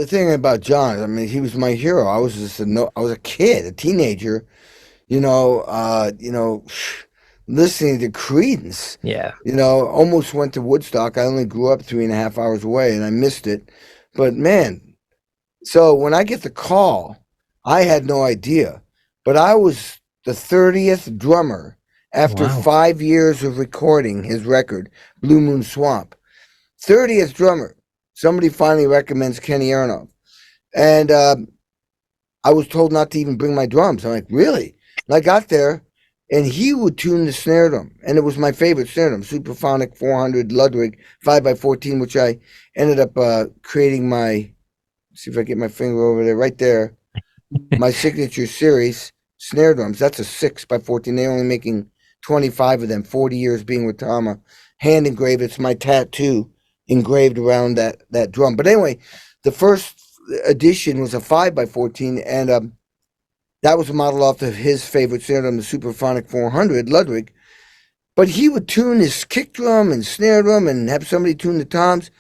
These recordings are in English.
the thing about John, I mean, he was my hero. I was just I was a kid, a teenager, you know, listening to Creedence. Yeah. Almost went to Woodstock. I only grew up 3.5 hours away, and I missed it. But man, so when I get the call, I had no idea, but I was the 30th drummer after Wow. 5 years of recording his record, Blue Moon Swamp. 30th drummer. Somebody finally recommends Kenny Aronoff. And I was told not to even bring my drums. I'm like, really? And I got there, and he would tune the snare drum. And it was my favorite snare drum, Superphonic 400 Ludwig 5x14, which I ended up creating my, see if I get my finger over there, right there, my signature series snare drums. That's a 6x14. They're only making 25 of them, 40 years being with Tama. Hand engraved. It's my tattoo engraved around that drum. But anyway, the first edition was a 5x14, and that was modeled off of his favorite snare drum, the Superphonic 400 Ludwig. But he would tune his kick drum and snare drum and have somebody tune the toms.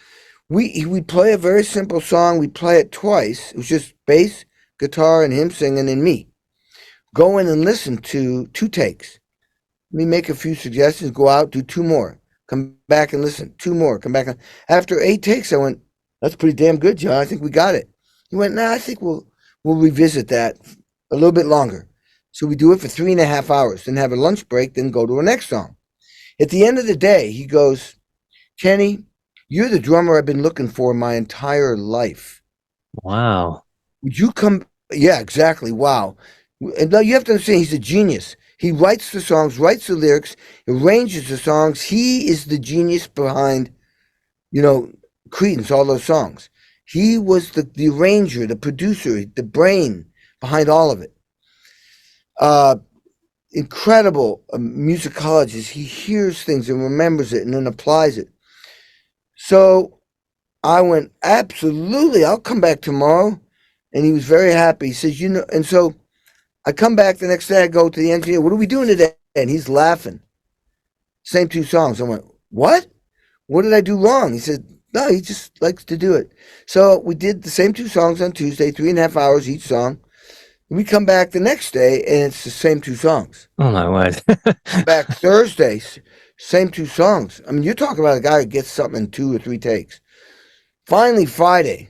We'd play a very simple song. We'd play it twice. It was just bass, guitar, and him singing, and me. Go in and listen to 2 takes. Let me make a few suggestions. Go out, do 2 more. Come back and listen. 2 more. Come back. After 8 takes, I went, that's pretty damn good, John. I think we got it. He went, nah, I think we'll revisit that a little bit longer. So we do it for 3.5 hours, then have a lunch break, then go to our next song. At the end of the day, he goes, Kenny, you're the drummer I've been looking for my entire life. Wow. Would you come? Yeah, exactly. Wow. And now you have to understand, he's a genius. He writes the songs, writes the lyrics, arranges the songs. He is the genius behind, Creedence, all those songs. He was the arranger, the producer, the brain behind all of it. Incredible musicologist. He hears things and remembers it and then applies it. So I went, absolutely, I'll come back tomorrow. And he was very happy. He says, and so I come back the next day, I go to the engineer, what are we doing today? And he's laughing. Same 2 songs. I went, what? What did I do wrong? He said, no, he just likes to do it. So we did the same 2 songs on Tuesday, 3.5 hours each song. We come back the next day, and it's the same 2 songs. Oh my word. Come back Thursday, same 2 songs. I mean, you're talking about a guy who gets something in 2 or 3 takes. Finally, Friday,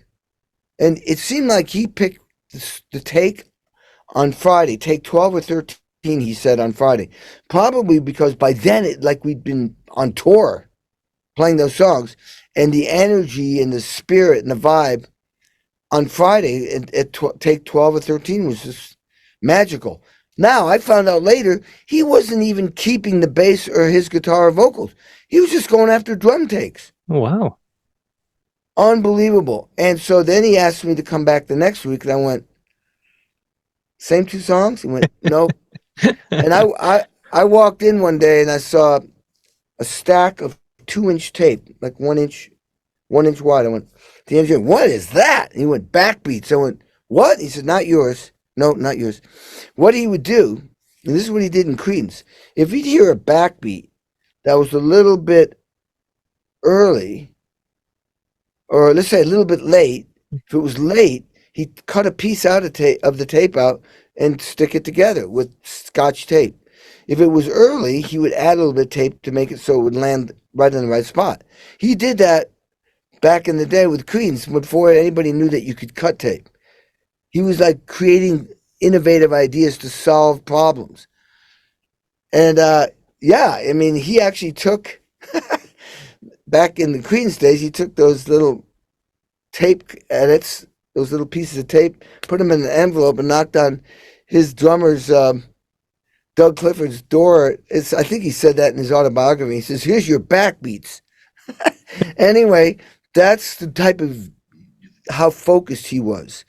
and it seemed like he picked the take on Friday, take 12 or 13, he said on Friday. Probably because by then, we'd been on tour playing those songs, and the energy and the spirit and the vibe on Friday at take 12 or 13 was just magical. Now, I found out later, he wasn't even keeping the bass or his guitar or vocals. He was just going after drum takes. Wow. Unbelievable. And so then he asked me to come back the next week, and I went, same 2 songs? He went, no. And I walked in one day, and I saw a stack of 2-inch tape, like 1 inch wide. I went, the engineer, what is that? And he went, backbeats. I went, what? He said, not yours. No, not yours. What he would do, and this is what he did in Creedence, if he'd hear a backbeat that was a little bit early, or let's say a little bit late, if it was late, he'd cut a piece out of the tape out and stick it together with Scotch tape. If it was early, he would add a little bit of tape to make it so it would land right in the right spot. He did that back in the day with Creedence before anybody knew that you could cut tape. He was like creating innovative ideas to solve problems. And yeah, I mean, he actually took, back in the Creedence days, he took those little tape edits, those little pieces of tape, put them in an envelope and knocked on his drummer's, Doug Clifford's door. I think he said that in his autobiography. He says, here's your backbeats. Anyway, that's the type of how focused he was.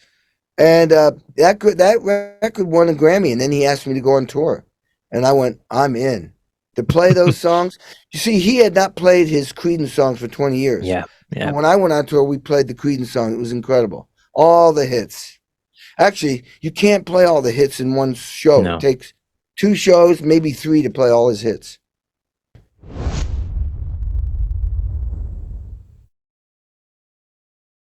And that record won a Grammy, and then he asked me to go on tour. And I went, I'm in. To play those songs. You see, he had not played his Creedence songs for 20 years. Yeah. Yeah. And when I went on tour, we played the Creedence song. It was incredible. All the hits. Actually, you can't play all the hits in one show. No. It takes 2 shows, maybe 3 to play all his hits.